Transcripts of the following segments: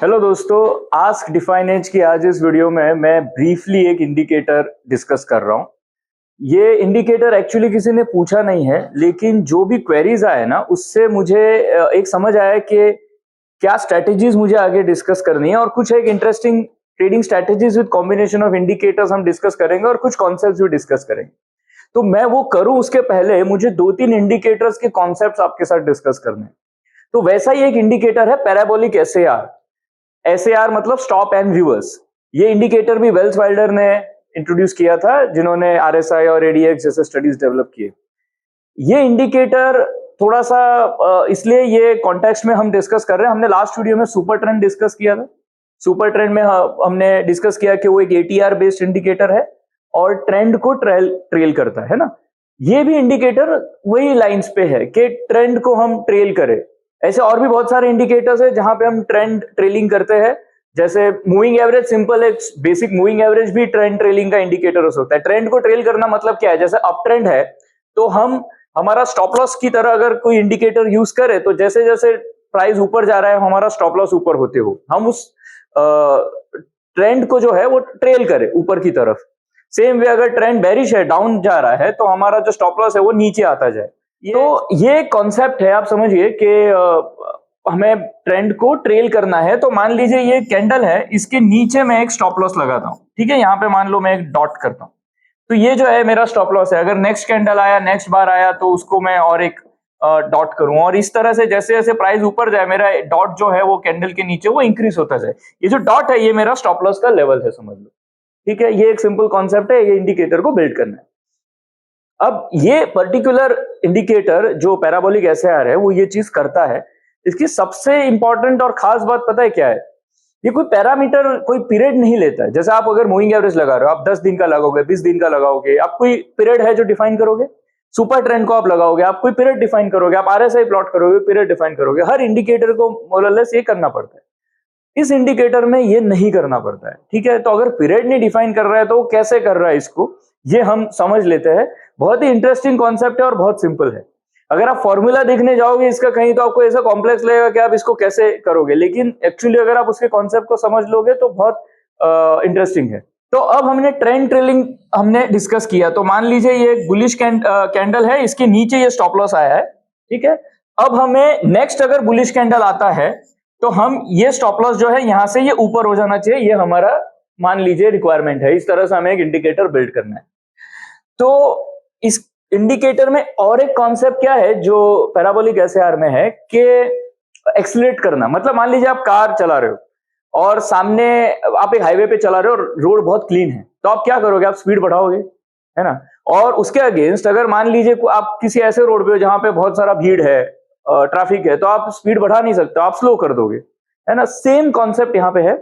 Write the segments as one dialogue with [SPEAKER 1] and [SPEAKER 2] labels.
[SPEAKER 1] Hello दोस्तों, ask define as की आज इस वीडियो में मैं ब्रीफली एक इंडिकेटर डिस्कस कर रहा हूँ। ये इंडिकेटर एक्चुअली किसी ने पूछा नहीं है, लेकिन जो भी क्वेरीज आए ना उससे मुझे एक समझ आया कि क्या स्ट्रेटेजीज मुझे आगे डिस्कस करनी है और कुछ एक interesting trading strategies with combination of indicators हम डिस्कस करेंगे और कुछ कॉन्सेप्ट्स भी डिस्कस करेंगे। तो मैं वो करूं उसके पहले मुझे 2-3 इंडिकेटर्स के कॉन्सेप्ट्स आपके साथ डिस्कस करने हैं। तो वैसा ही एक इंडिकेटर है पैराबोलिक एसएआर। एसएआर मतलब स्टॉप एंड व्यूअर्स। ये इंडिकेटर भी वेल्स वाइल्डर ने इंट्रोड्यूस किया था, जिन्होंने आरएसआई और एडीएक्स जैसे स्टडीज डेवलप किए। ये इंडिकेटर थोड़ा सा इसलिए ये कॉन्टेक्स्ट में हम डिस्कस कर रहे हैं। हमने लास्ट वीडियो में सुपर ट्रेंड डिस्कस किया था। सुपर ट्रेंड में हमने डिस्कस किया कि वो एक एटीआर बेस्ड इंडिकेटर है और ट्रेंड को ट्रेल करता है ना। ये भी इंडिकेटर वही लाइंस पे है कि ट्रेंड को हम ट्रेल करें। ऐसे और भी बहुत सारे इंडिकेटर्स है जहां पे हम ट्रेंड ट्रेलिंग करते हैं, जैसे मूविंग एवरेज। सिंपल एक बेसिक मूविंग एवरेज भी ट्रेंड ट्रेलिंग का इंडिकेटर हो सकता है। ट्रेंड को ट्रेल करना मतलब क्या है, जैसे अप ट्रेंड है तो हम हमारा स्टॉप लॉस की तरह अगर कोई इंडिकेटर यूज करे तो जैसे जैसे प्राइस ऊपर जा रहा है हमारा स्टॉप लॉस ऊपर होते हो हम उस ट्रेंड को जो है वो ट्रेल करे ऊपर की तरफ। सेम वे अगर ट्रेंड बेरिश है, डाउन जा रहा है, तो हमारा जो स्टॉप लॉस है वो नीचे आता जाए। तो ये कॉन्सेप्ट है, आप समझिए कि हमें ट्रेंड को ट्रेल करना है। तो मान लीजिए ये कैंडल है, इसके नीचे मैं एक स्टॉप लॉस लगाता हूं, ठीक है। यहाँ पे मान लो मैं एक डॉट करता हूं, तो ये जो है मेरा स्टॉप लॉस है। अगर नेक्स्ट कैंडल आया, नेक्स्ट बार आया, तो उसको मैं और एक डॉट करूं और इस तरह से जैसे जैसे प्राइस ऊपर जाए मेरा डॉट जो है वो कैंडल के नीचे वो इंक्रीज होता जाए। ये जो डॉट है ये मेरा स्टॉप लॉस का लेवल है, समझ लो, ठीक है। ये एक सिंपल कॉन्सेप्ट है, ये इंडिकेटर को बिल्ड करना है। अब ये पर्टिकुलर इंडिकेटर जो पैराबोलिक एसएआर है वो ये चीज करता है। इसकी सबसे इंपॉर्टेंट और खास बात पता है क्या है? ये कोई पैरामीटर, कोई पीरियड नहीं लेता है। जैसे आप अगर मूविंग एवरेज लगा रहे हो, आप 10 दिन का लगाओगे, 20 दिन का लगाओगे, आप कोई पीरियड है जो डिफाइन करोगे। सुपर ट्रेंड को आप लगाओगे, आप कोई पीरियड डिफाइन करोगे। आप आरएसआई प्लॉट करोगे, पीरियड डिफाइन करोगे। हर इंडिकेटर को मोरलेस ये करना पड़ता है। इस इंडिकेटर में ये नहीं करना पड़ता है, ठीक है। तो अगर पीरियड नहीं डिफाइन कर रहा है तो वो कैसे कर रहा है इसको, ये हम समझ लेते हैं। बहुत ही इंटरेस्टिंग कॉन्सेप्ट है और बहुत सिंपल है। अगर आप फॉर्मूला देखने जाओगे इसका कहीं तो आपको ऐसा कॉम्प्लेक्स लगेगा कि आप इसको कैसे करोगे, लेकिन एक्चुअली अगर आप उसके कॉन्सेप्ट को समझ लोगे तो बहुत इंटरेस्टिंग है। तो अब हमने ट्रेंड ट्रेलिंग हमने डिस्कस किया। तो मान लीजिए ये एक बुलिश कैंडल है, इसके नीचे ये स्टॉप लॉस आया है, ठीक है। अब हमें नेक्स्ट अगर बुलिश कैंडल आता है तो हम ये स्टॉप लॉस जो है यहां से ये ऊपर हो जाना चाहिए। ये हमारा मान लीजिए रिक्वायरमेंट है। इस तरह से हमें एक इंडिकेटर बिल्ड करना है। तो इस इंडिकेटर में और एक कॉन्सेप्ट क्या है जो पैराबोलिक एसएआर में है कि एक्सीलरेट करना। मतलब मान लीजिए आप कार चला रहे हो और सामने आप एक हाईवे पे चला रहे हो और रोड बहुत क्लीन है, तो आप क्या करोगे? आप स्पीड बढ़ाओगे, है ना। और उसके अगेंस्ट अगर मान लीजिए आप किसी ऐसे रोड पे हो जहां पे बहुत सारा भीड़ है, ट्रैफिक है, तो आप स्पीड बढ़ा नहीं सकते, आप स्लो कर दोगे, है ना। सेम कॉन्सेप्ट यहाँ पे है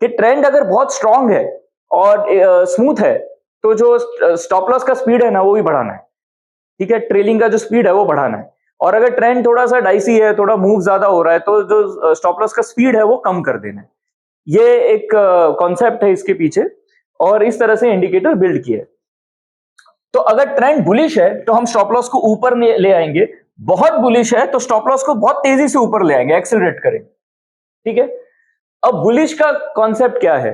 [SPEAKER 1] कि ट्रेंड अगर बहुत स्ट्रांग है और स्मूथ है तो जो स्टॉप लॉस का स्पीड है ना वो भी बढ़ाना है, ठीक है। ट्रेलिंग का जो स्पीड है वो बढ़ाना है। और अगर ट्रेंड थोड़ा सा डाइसी है, थोड़ा मूव ज्यादा हो रहा है, तो जो स्टॉप लॉस का स्पीड है वो कम कर देना है। ये एक कॉन्सेप्ट है इसके पीछे और इस तरह से इंडिकेटर बिल्ड किया है। तो अगर ट्रेंड बुलिश है तो हम स्टॉप लॉस को ऊपर ले आएंगे। बहुत बुलिश है तो स्टॉप लॉस को बहुत तेजी से ऊपर ले आएंगे, एक्सेलरेट करेंगे, ठीक है। अब बुलिश का कॉन्सेप्ट क्या है?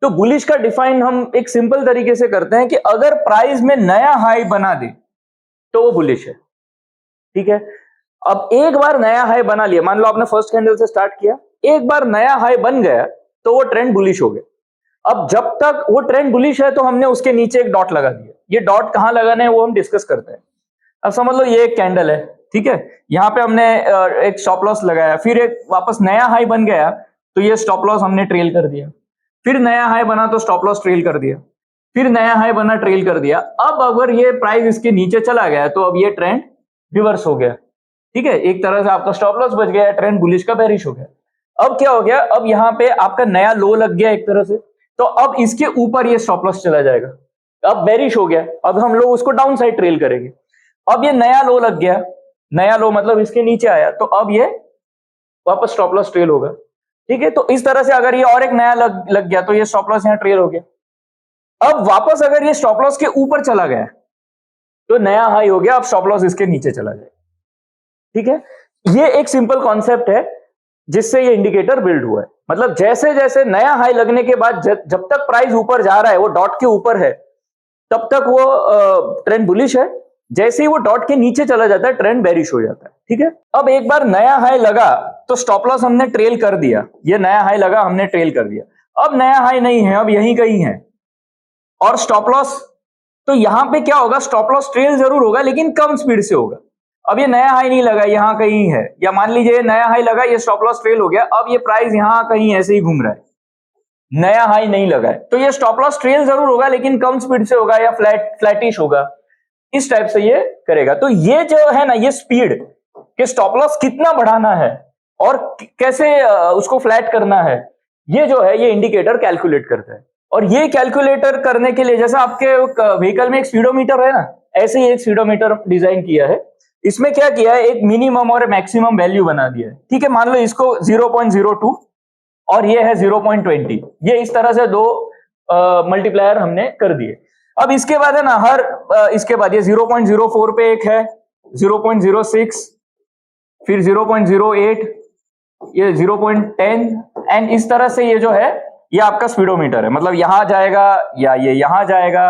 [SPEAKER 1] तो बुलिश का डिफाइन हम एक सिंपल तरीके से करते हैं कि अगर प्राइस में नया हाई बना दे तो वो बुलिश है, ठीक है। अब एक बार नया हाई बना लिया, मान लो आपने फर्स्ट कैंडल से स्टार्ट किया, एक बार नया हाई बन गया तो वो ट्रेंड बुलिश हो गया। अब जब तक वो ट्रेंड बुलिश है तो हमने उसके नीचे एक डॉट लगा दिया। ये डॉट कहां लगाना है वो हम डिस्कस करते हैं। अब समझ लो ये एक कैंडल है, ठीक है। यहां पे हमने एक स्टॉप लॉस लगाया, फिर एक वापस नया हाई बन गया तो ये स्टॉप लॉस हमने ट्रेल कर दिया। फिर नया हाई बना तो स्टॉप लॉस ट्रेल कर दिया। फिर नया हाई बना, ट्रेल कर दिया। अब अगर ये प्राइस इसके नीचे चला गया तो अब ये ट्रेंड रिवर्स हो गया, ठीक है। एक तरह से आपका स्टॉप लॉस बच गया, ट्रेंड बुलिश का बेरिश हो गया। अब क्या हो गया? अब यहाँ पे आपका नया लो लग गया एक तरह से, तो अब इसके ऊपर ये स्टॉप लॉस चला जाएगा। अब बेरिश हो गया, अब हम लोग उसको डाउन साइड ट्रेल करेंगे। अब ये नया लो लग गया, नया लो मतलब इसके नीचे आया, तो अब ये वापस स्टॉप लॉस ट्रेल होगा, ठीक है। तो इस तरह से अगर ये और एक नया लग गया तो ये स्टॉप लॉस यहाँ ट्रेल हो गया। अब वापस अगर ये स्टॉप लॉस के ऊपर चला गया तो नया हाई हो गया, अब स्टॉप लॉस इसके नीचे चला जाए, ठीक है। ये एक सिंपल कॉन्सेप्ट है जिससे ये इंडिकेटर बिल्ड हुआ है। मतलब जैसे जैसे नया हाई लगने के बाद जब तक प्राइस ऊपर जा रहा है, वो डॉट के ऊपर है, तब तक वो ट्रेंड बुलिश है। जैसे ही वो डॉट के नीचे चला जाता है, ट्रेंड बेरिश हो जाता है। ठीक है, अब एक बार नया हाई लगा तो स्टॉप लॉस हमने ट्रेल कर दिया। ये नया हाई लगा, हमने ट्रेल कर दिया। अब नया हाई नहीं है, अब यहीं कहीं है, और स्टॉप लॉस, तो यहां पे क्या होगा, स्टॉप लॉस ट्रेल जरूर होगा लेकिन कम स्पीड से होगा। अब ये नया हाई नहीं लगा, यहां कहीं है, या मान लीजिए नया हाई लगा, ये स्टॉप लॉस ट्रेल हो गया, अब ये प्राइस यहां कहीं ऐसे ही घूम रहा है, नया हाई नहीं लगा है, तो ये स्टॉप लॉस ट्रेल जरूर होगा लेकिन कम स्पीड से होगा, या फ्लैटिश होगा, इस टाइप से ये करेगा। तो ये जो है ना, ये स्पीड कि स्टॉप लॉस कितना बढ़ाना है और कैसे उसको फ्लैट करना है, ये जो है ये इंडिकेटर कैलकुलेट करता है। और ये कैलकुलेटर करने के लिए, जैसा आपके व्हीकल में एक स्पीडोमीटर है ना, ऐसे ही एक स्पीडोमीटर डिजाइन किया है। इसमें क्या किया है, एक मिनिमम और मैक्सिमम वैल्यू बना दिया है। ठीक है, मान लो इसको 0.02 और ये है 0.20, ये इस तरह से दो मल्टीप्लायर हमने कर दिए। अब इसके बाद है ना, इसके बाद ये 0.04 पे एक है, 0.06, फिर 0.08, ये 0.10, एंड इस तरह से ये जो है ये आपका स्पीडोमीटर है। मतलब यहां जाएगा, या ये यहां जाएगा,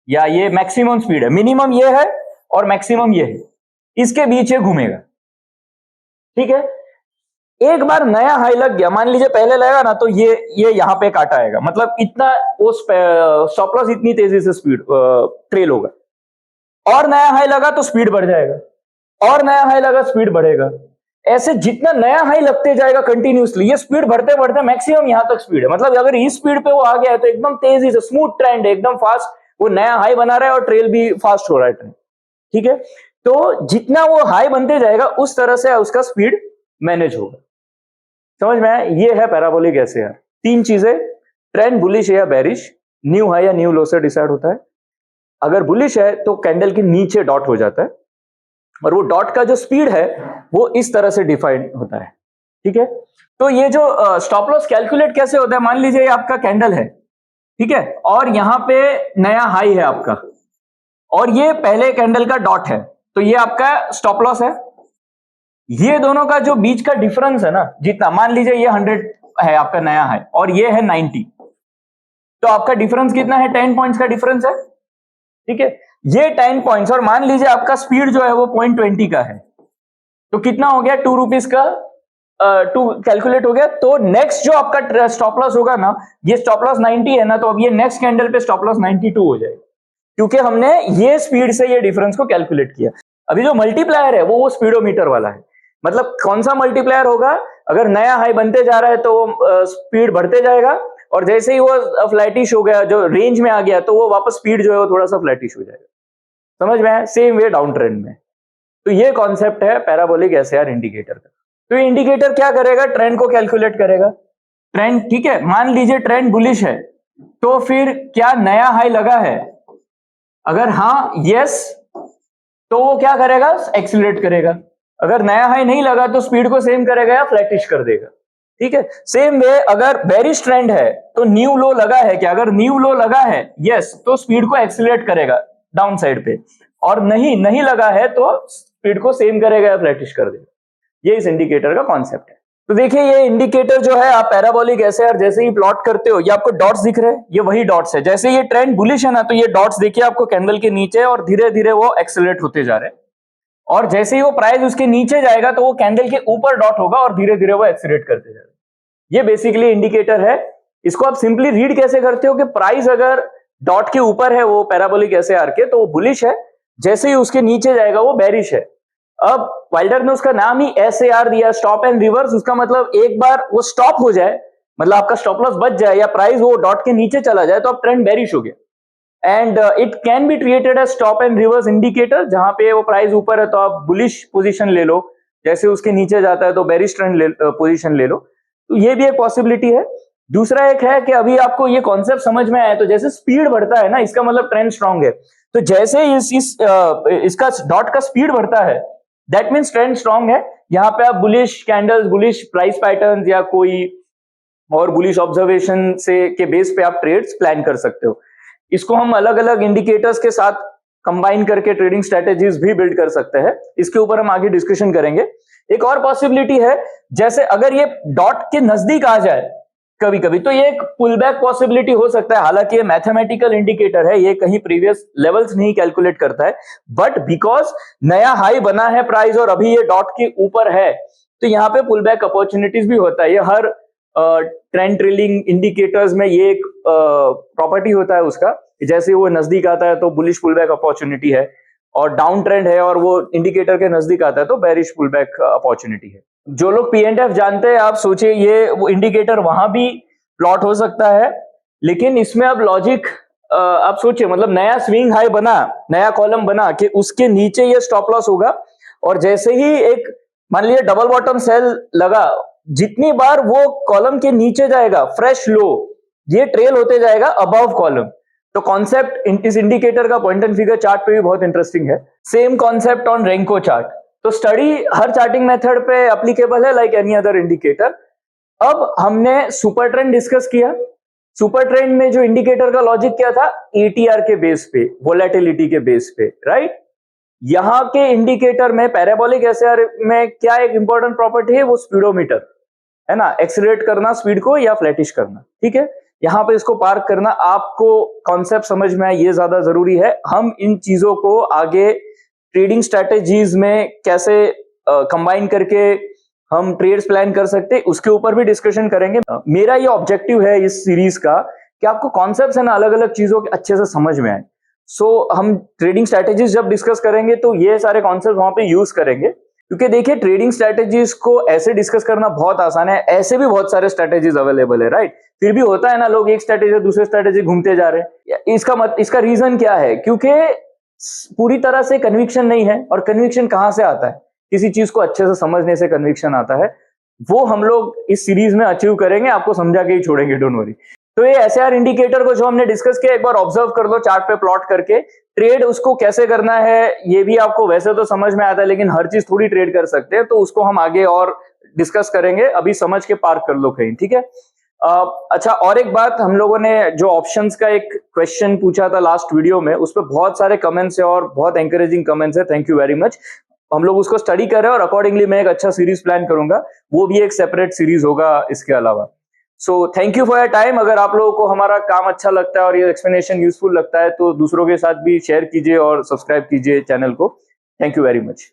[SPEAKER 1] या ये मैक्सिमम स्पीड है, मिनिमम ये है और मैक्सिमम ये है, इसके बीच ये घूमेगा। ठीक है, एक बार नया हाई लग गया, मान लीजिए पहले लगा ना, तो ये यहां पे काटा आएगा, मतलब इतना वो स्टॉप लॉस इतनी तेजी से स्पीड ट्रेल होगा, और नया हाई लगा तो स्पीड बढ़ जाएगा, और नया हाई लगा स्पीड बढ़ेगा। ऐसे जितना नया हाई लगते जाएगा कंटिन्यूसली, ये स्पीड बढ़ते बढ़ते मैक्सिमम यहां तक स्पीड है। मतलब अगर इस स्पीड पे वो आ गया है तो एकदम तेजी से स्मूथ ट्रेंड है, एकदम फास्ट, वो नया हाई बना रहा है और ट्रेल भी फास्ट हो रहा है ट्रेंड। ठीक है, तो जितना वो हाई बनते जाएगा उस तरह से उसका स्पीड मैनेज होगा। समझ में आया? ये है पैराबोलिक एसएआर। तीन चीजें, ट्रेंड बुलिश है या बेरिश, न्यू हाई या न्यू लो से डिसाइड होता है। अगर बुलिश है तो कैंडल के नीचे डॉट हो जाता है, और वो डॉट का जो स्पीड है वो इस तरह से डिफाइन होता है। ठीक है, तो ये जो स्टॉप लॉस कैलकुलेट कैसे होता है, मान लीजिए ये आपका कैंडल है, ठीक है, और यहां पे नया हाई है आपका, और ये पहले कैंडल का डॉट है, तो ये आपका स्टॉप लॉस है। ये दोनों का जो बीच का डिफरेंस है ना, जितना, मान लीजिए ये 100 है आपका नया हाई और ये है 90, तो आपका डिफरेंस कितना है, 10 पॉइंट्स का डिफरेंस है। ठीक है, ये 10 पॉइंट्स, और मान लीजिए आपका स्पीड जो है वो 0.20 का है, तो कितना हो गया, 2 रुपीज का 2 कैलकुलेट हो गया। तो नेक्स्ट जो आपका स्टॉप लॉस होगा ना, ये स्टॉप लॉस 90 है ना, तो अब ये नेक्स्ट कैंडल पे स्टॉप लॉस 92 हो जाएगा, क्योंकि हमने ये स्पीड से ये डिफरेंस को कैलकुलेट किया। अभी जो मल्टीप्लायर है वो स्पीडोमीटर वाला है। मतलब कौन सा मल्टीप्लायर होगा, अगर नया हाई बनते जा रहा है तो स्पीड बढ़ते जाएगा, और जैसे ही वो फ्लैटिश हो गया, जो रेंज में आ गया, तो वो वापस स्पीड जो है वो थोड़ा सा फ्लैटिश हो जाएगा। समझ में आया? सेम वे डाउन ट्रेंड में। तो ये कॉन्सेप्ट है पैराबोलिक एसएआर इंडिकेटर का। तो ये इंडिकेटर क्या करेगा, ट्रेंड को कैलकुलेट करेगा। ट्रेंड, ठीक है, मान लीजिए ट्रेंड बुलिश है, तो फिर क्या नया हाई लगा है, अगर हाँ यस, तो वो क्या करेगा, एक्सीलरेट करेगा। अगर नया हाई नहीं लगा तो स्पीड को सेम करेगा या फ्लैटिश कर देगा। ठीक है, सेम वे अगर बेरिश ट्रेंड है तो न्यू लो लगा है क्या, अगर न्यू लो लगा है यस, तो स्पीड को एक्सीलरेट करेगा डाउन साइड पे, और नहीं लगा है तो स्पीड को सेम करेगा या फ्लैटिश कर देगा। ये इस इंडिकेटर का कॉन्सेप्ट है। तो देखिए ये इंडिकेटर जो है, आप पैराबोलिक एसएआर जैसे ही प्लॉट करते हो, ये आपको डॉट्स दिख रहे हैं, ये वही डॉट्स है। जैसे ये ट्रेंड बुलिश है ना, तो ये डॉट्स देखिए आपको कैंडल के नीचे, और धीरे धीरे वो एक्सेलरेट होते जा रहे हैं, और जैसे ही वो प्राइस उसके नीचे जाएगा तो वो कैंडल के ऊपर डॉट होगा और धीरे धीरे वो एक्सेलरेट करते जाएगा। ये बेसिकली इंडिकेटर है। इसको आप सिंपली रीड कैसे करते हो कि प्राइस अगर डॉट के ऊपर है वो पैराबोलिक एसएआर के, तो वो बुलिश है, जैसे ही उसके नीचे जाएगा वो बेरिश है। अब वाइल्डर ने उसका नाम ही एसएआर दिया, स्टॉप एंड रिवर्स। उसका मतलब एक बार वो स्टॉप हो जाए, मतलब आपका स्टॉप लॉस बच जाए, या प्राइस वो डॉट के नीचे चला जाए, तो अब ट्रेंड बेरिश हो गया। And it can be treated as stop and reverse indicator, जहां पे वो प्राइस ऊपर है तो आप बुलिश पोजीशन ले लो, जैसे उसके नीचे जाता है तो बेरिश ट्रेंड पोजीशन ले लो। तो ये भी एक पॉसिबिलिटी है। दूसरा एक है कि अभी आपको ये कॉन्सेप्ट समझ में आया, तो जैसे स्पीड बढ़ता है ना, इसका मतलब ट्रेंड स्ट्रांग है, तो जैसे इसका डॉट का स्पीड बढ़ता है, दैट मीन्स ट्रेंड स्ट्रांग है। यहाँ पे आप bullish candles, bullish price patterns, या कोई और बुलिश ऑब्जर्वेशन से के बेस पे आप ट्रेड्स प्लान कर सकते हो। इसको हम अलग अलग इंडिकेटर्स के साथ कंबाइन करके ट्रेडिंग स्ट्रेटेजीज भी बिल्ड कर सकते हैं। इसके ऊपर हम आगे डिस्कशन करेंगे। एक और पॉसिबिलिटी है, जैसे अगर ये डॉट के नजदीक आ जाए कभी कभी, तो ये एक पुल बैक पॉसिबिलिटी हो सकता है। हालांकि ये मैथमेटिकल इंडिकेटर है, ये कहीं प्रीवियस लेवल्स नहीं कैलकुलेट करता है, बट बिकॉज नया हाई बना है प्राइस और अभी ये डॉट के ऊपर है, तो यहाँ पे पुल बैक अपॉर्चुनिटीज भी होता है। ये हर ट्रेंड ट्रेलिंग इंडिकेटर्स में ये एक प्रॉपर्टी होता है उसका, जैसे वो नजदीक आता है तो बुलिश पुल बैक अपॉर्चुनिटी है, और डाउन ट्रेंड है और वो इंडिकेटर के नजदीक आता है तो बेरिश पुल बैक अपॉर्चुनिटी है। जो लोग P&F जानते हैं, आप सोचिए ये वो इंडिकेटर वहां भी प्लॉट हो सकता है, लेकिन इसमें अब लॉजिक आप सोचिए, मतलब नया स्विंग हाई बना, नया कॉलम बना कि उसके नीचे ये स्टॉप लॉस होगा, और जैसे ही एक मान लीजिए डबल बॉटम सेल लगा, जितनी बार वो कॉलम के नीचे जाएगा फ्रेश लो, ये ट्रेल होते जाएगा अबव कॉलम। तो कॉन्सेप्ट इस इंडिकेटर का पॉइंट एंड फिगर चार्ट पे भी बहुत इंटरेस्टिंग है। Same concept on Renko chart. तो स्टडी हर चार्टिंग मेथड पे एप्लीकेबल है, लाइक एनी अदर इंडिकेटर। अब हमने सुपर ट्रेंड डिस्कस किया। सुपर ट्रेंड में जो इंडिकेटर का लॉजिक क्या था, ATR के बेस पे, वोलेटिलिटी के बेस पे, राइट। यहां के इंडिकेटर में पैराबोलिक SR में क्या एक इंपॉर्टेंट प्रॉपर्टी है, वो स्पीडोमीटर है ना, एक्सीलरेट करना स्पीड को या फ्लैटिश करना, ठीक है। यहां पे इसको पार्क करना, आपको कॉन्सेप्ट समझ में आए ये ज्यादा जरूरी है। हम इन चीजों को आगे ट्रेडिंग स्ट्रेटेजीज में कैसे कंबाइन करके हम ट्रेड्स प्लान कर सकते हैं, उसके ऊपर भी डिस्कशन करेंगे। मेरा ये ऑब्जेक्टिव है इस सीरीज का कि आपको कॉन्सेप्ट्स है ना अलग अलग चीजों के अच्छे से समझ में आए। सो हम ट्रेडिंग स्ट्रेटेजीज जब डिस्कस करेंगे तो ये सारे कॉन्सेप्ट वहां पे यूज करेंगे, क्योंकि देखिए ट्रेडिंग स्ट्रेटेजीज को ऐसे डिस्कस करना बहुत आसान है, ऐसे भी बहुत सारे स्ट्रेटेजीज अवेलेबल है, राइट। फिर भी होता है ना, लोग एक स्ट्रेटेजी दूसरे स्ट्रेटेजी घूमते जा रहे हैं। इसका रीजन क्या है, क्योंकि पूरी तरह से कन्विक्शन नहीं है। और कन्विक्शन कहां से आता है, किसी चीज को अच्छे से समझने से कन्विक्शन आता है। वो हम लोग इस सीरीज में अचीव करेंगे, आपको समझा के ही छोड़ेंगे, डोंट वरी। तो ये SR इंडिकेटर को जो हमने डिस्कस किया, एक बार ऑब्जर्व कर लो चार्ट पे प्लॉट करके। ट्रेड उसको कैसे करना है ये भी आपको वैसे तो समझ में आता है, लेकिन हर चीज थोड़ी ट्रेड कर सकते हैं, तो उसको हम आगे और डिस्कस करेंगे। अभी समझ के पार्क कर लो कहीं, ठीक है। अच्छा, और एक बात, हम लोगों ने जो ऑप्शंस का एक क्वेश्चन पूछा था लास्ट वीडियो में, उस पर बहुत सारे कमेंट्स है और बहुत एंकरेजिंग कमेंट्स है, थैंक यू वेरी मच। हम लोग उसको स्टडी कर रहे हैं और अकॉर्डिंगली मैं एक अच्छा सीरीज प्लान करूंगा, वो भी एक सेपरेट सीरीज होगा इसके अलावा। So thank you for your time. अगर आप लोगों को हमारा काम अच्छा लगता है और ये एक्सप्लेनेशन यूजफुल लगता है तो दूसरों के साथ भी शेयर कीजिए और सब्सक्राइब कीजिए चैनल को। Thank you very much.